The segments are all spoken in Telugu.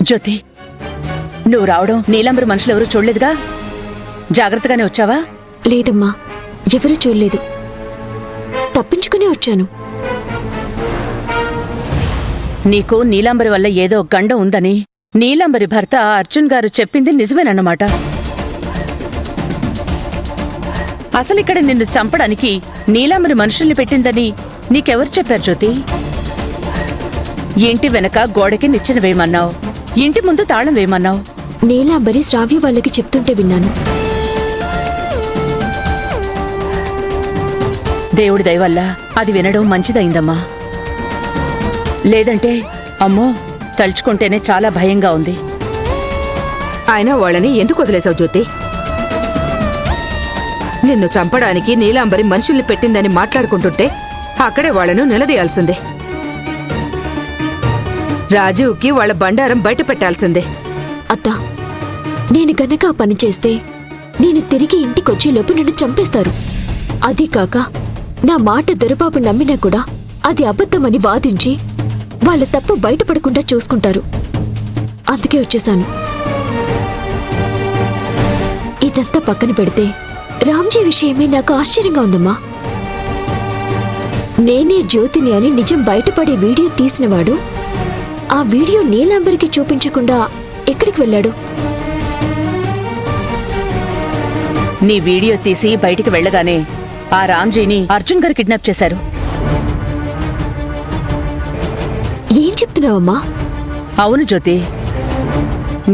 జ్యోతి, నువ్వు రావడం నీలాంబరి మనుషులెవరూ చూడలేదుగా? జాగ్రత్తగానే వచ్చావా? లేదమ్మా, ఎవరూ చూడలేదు. తప్పించుకునే వచ్చాను. నీకు నీలాంబరి వల్ల ఏదో గండం ఉందని నీలాంబరి భర్త అర్జున్ గారు చెప్పింది నిజమేనన్నమాట. అసలిక్కడ నిన్ను చంపడానికి నీలాంబరి మనుషుల్ని పెట్టిందని నీకెవరు చెప్పారు జ్యోతి? ఇంటి వెనక గోడకి నిచ్చెన వేయమన్నావు, ఇంటి ముందు తాళం వేయమన్నావు. నీలాంబరి శ్రావ్య వాళ్ళకి చెప్తుంటే విన్నాను. దేవుడి దయవల్ల అది వినడం మంచిదైందమ్మా. లేదంటే అమ్మో, తలుచుకుంటేనే చాలా భయంగా ఉంది. అయినా వాళ్ళని ఎందుకు వదిలేసావు జ్యోతి? నిన్ను చంపడానికి నీలాంబరి మనుషుల్ని పెట్టిందని మాట్లాడుకుంటుంటే అక్కడే వాళ్లను నిలదీయాల్సిందే. రాజీవ్కి వాళ్ళ బండారం బయట పెట్టాల్సిందే. అత్తా, నేను గనక ఆ పని చేస్తే నేను తిరిగి ఇంటికొచ్చేలోపు నన్ను చంపేస్తారు. అదీ కాక నా మాట దొరబాబు నమ్మినా కూడా అది అబద్ధమని వాదించి వాళ్ళ తప్పు బయటపడకుండా చూసుకుంటారు. అందుకే వచ్చేశాను. ఇదంతా పక్కన పెడితే రామ్జీ విషయమే నాకు ఆశ్చర్యంగా ఉందమ్మా. నేనే జ్యోతిని అని నిజం బయటపడే వీడియో తీసినవాడు ఆ వీడియో నీలాంబరికి చూపించకుండా ఎక్కడికి వెళ్ళాడు? నీ వీడియో తీసి బయటికి వెళ్ళగానే ఆ రామ్జీని అర్జున్ గారు కిడ్నాప్ చేశారు. ఏం చెప్తున్నావమ్మా? అవును జ్యోతి,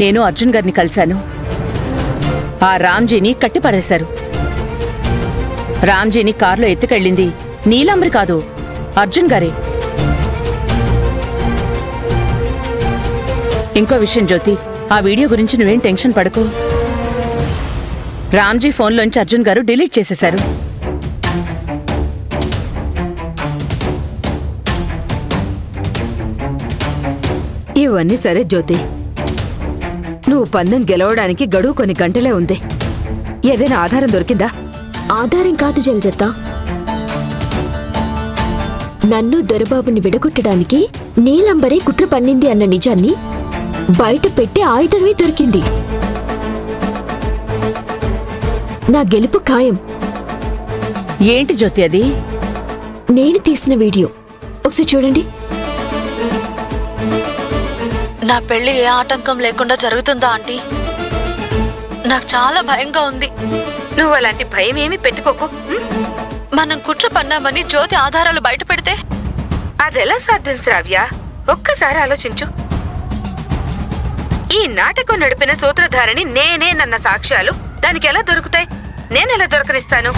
నేను అర్జున్ గారిని కలిశాను. ఆ రామ్జీని కట్టిపడేశారు. రామ్జీని కారులో ఎత్తుకెళ్ళింది నీలాంబరి కాదు, అర్జున్ గారే. ఇంకో విషయం జ్యోతి, ఆ వీడియో గురించి నువ్వేం టెన్షన్ పడకు. రామ్జీ ఫోన్లోంచి అర్జున్ గారు డిలీట్ చేసేశారు. ఇవన్నీ సరే జ్యోతి, నువ్వు పందెం గెలవడానికి గడువు కొన్ని గంటలే ఉంది. ఏదైనా ఆధారం దొరికిందా? ఆధారం కాదు జలజత్త, నన్ను దొరబాబుని విడగొట్టడానికి నీలాంబరే కుట్ర పన్నింది అన్న నిజాన్ని బయట పెట్టే ఆయుధమే దొరికింది. నా గెలుపు ఖాయం. ఏంటి జ్యోతి అది? నేను తీసిన వీడియో ఒకసారి చూడండి. నా పెళ్లి ఏ ఆటంకం లేకుండా జరుగుతుందా ఆంటీ? నాకు చాలా భయంగా ఉంది. నువ్వు అలాంటి భయం ఏమీ పెట్టుకోకు. మనం కుట్ర పన్నామని జ్యోతి ఆధారాలు బయట పెడితే అదెలా సాధ్యం శ్రావ్య? ఒక్కసారి ఆలోచించు. ఈ నాటకం నడిపిన సూత్రధారిని నేనే నన్న సాక్ష్యాలు దానికి ఎలా దొరుకుతాయి? నేనెలా దొరకనిస్తాను?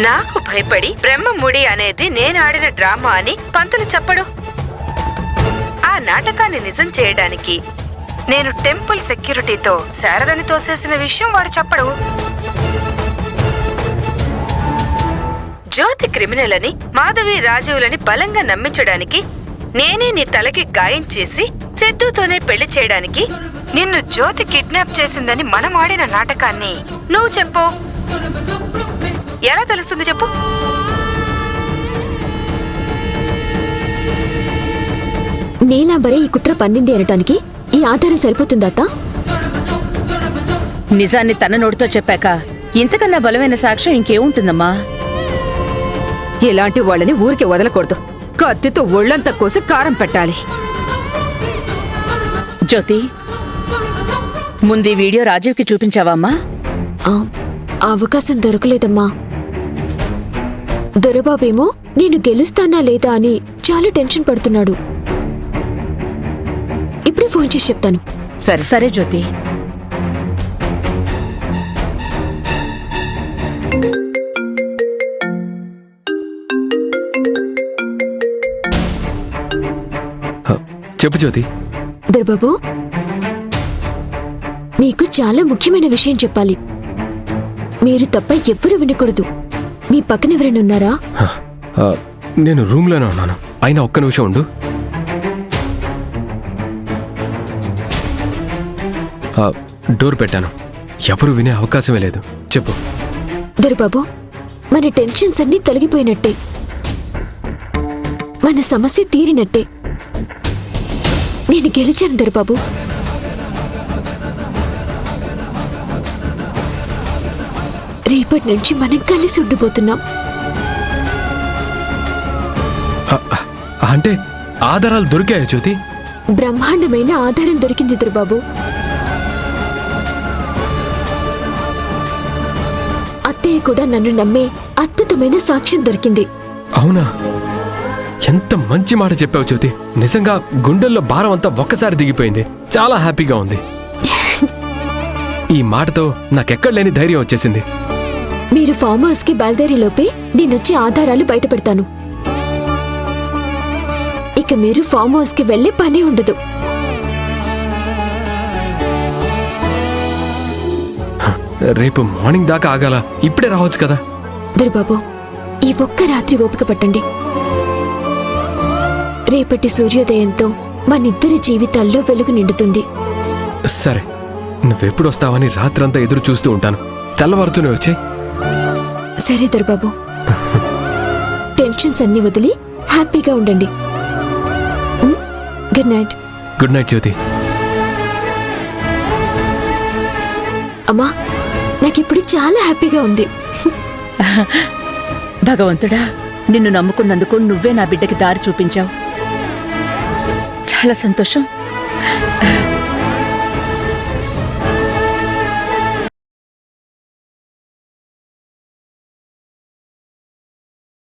నాకు భయపడి బ్రహ్మముడి అనేది నేనాడిన డ్రామా అని పంతులు చెప్పడు. ఆ నాటకాన్ని నిజం చేయడానికి నేను టెంపుల్ సెక్యూరిటీతో శారదని తోసేసిన విషయం వాడు చెప్పడు. జ్యోతి క్రిమినల్ అని మాధవి రాజీవులని బలంగా నమ్మించడానికి నేనే నీ తలకి గాయం చేసి సిద్ధుతోనే పెళ్లి చేయడానికి నిన్ను జ్యోతి కిడ్నాప్ చేసిందని మనం ఆడిన నాటకాన్ని నువ్వు చెప్పు. ఎలా తెలుస్తుంది చెప్పు? నీలాంబరే ఈ కుట్ర పన్నింది అనటానికి ఈ ఆధారం సరిపోతుందత్తా? నిజాన్ని తన నోటితో చెప్పాక ఇంతకన్నా బలమైన సాక్ష్యం ఇంకేముంటుందమ్మా? ఇలాంటి వాళ్ళని ఊరికి వదలకూడదు. కత్తితో ఒళ్లంతా కోసి కారం పెట్టాలి. జ్యోతి, ముందు ఈ వీడియో రాజీవ్కి చూపించావమ్మా? ఆ అవకాశం దొరకలేదమ్మా. దొరబాబేమో నేను గెలుస్తానా లేదా అని చాలా టెన్షన్ పడుతున్నాడు. ఇప్పుడే ఫోన్ చేసి చెప్తాను. సరే సరే జ్యోతి. చెప్పు జ్యోతి. దొరబాబు, మీకు చాలా ముఖ్యమైన విషయం చెప్పాలి. మీరు తప్ప ఎవ్వరూ వినకూడదు. మీ పక్కన ఎవరైనా ఉన్నారా? నేను రూమ్లోనే ఉన్నాను. అయినా ఒక్క నిమిషం ఉండు. డోర్ పెట్టాను. ఎవరు వినే అవకాశమే లేదు. చెప్పు. దొరబాబు, మన టెన్షన్స్ అన్నీ తొలగిపోయినట్టే, మన సమస్య తీరినట్టే. నేను గెలిచాను దొరబాబు. రేపటి నుంచి మనం కలిసి ఉండిపోతున్నాం. అంటే ఆధారాలు దొరికాయా జ్యోతి? బ్రహ్మాండమైన ఆధారం దొరికింది దొరబాబు. అత్తయ్య కూడా నన్ను నమ్మే అద్భుతమైన సాక్ష్యం దొరికింది. అవునా? ఎంత మంచి మాట చెప్పావు జ్యోతి. నిజంగా గుండెల్లో భారం అంతా ఒక్కసారి దిగిపోయింది. చాలా హ్యాపీగా ఉంది. ఈ మాటతో నాకెక్కడ లేని ధైర్యం వచ్చేసింది. మీరు ఫామ్ హౌస్ కి బయలుదేరేలోపే నేనొచ్చి ఆధారాలు బయటపెడతాను. ఇక మీరు ఫామ్ హౌస్ కి వెళ్లే పని ఉండదు. రేపు మార్నింగ్ దాకా ఆగాల? ఇప్పుడే రావచ్చు కదా? దొరబాబు, ఈ ఒక్క రాత్రి ఓపిక పట్టండి. రేపటి సూర్యోదయంతో మనిద్దరి జీవితాల్లో వెలుగు నిండుతుంది. సరే, నువ్వెప్పుడు వస్తావని రాత్రంతా ఎదురు చూస్తూ ఉంటాను. తెల్లవారుతూనే వచ్చే. సరే దొరబాబు, టెన్షన్స్ అన్ని వదిలి హ్యాపీగా ఉండండి. Good night. గుడ్ నైట్ జ్యోతి. అమ్మా, నాకిప్పుడు చాలా హ్యాపీగా ఉంది. భగవంతుడా, నిన్ను నమ్ముకున్నందుకు నువ్వే నా బిడ్డకి దారి చూపించావు. చాలా సంతోషం.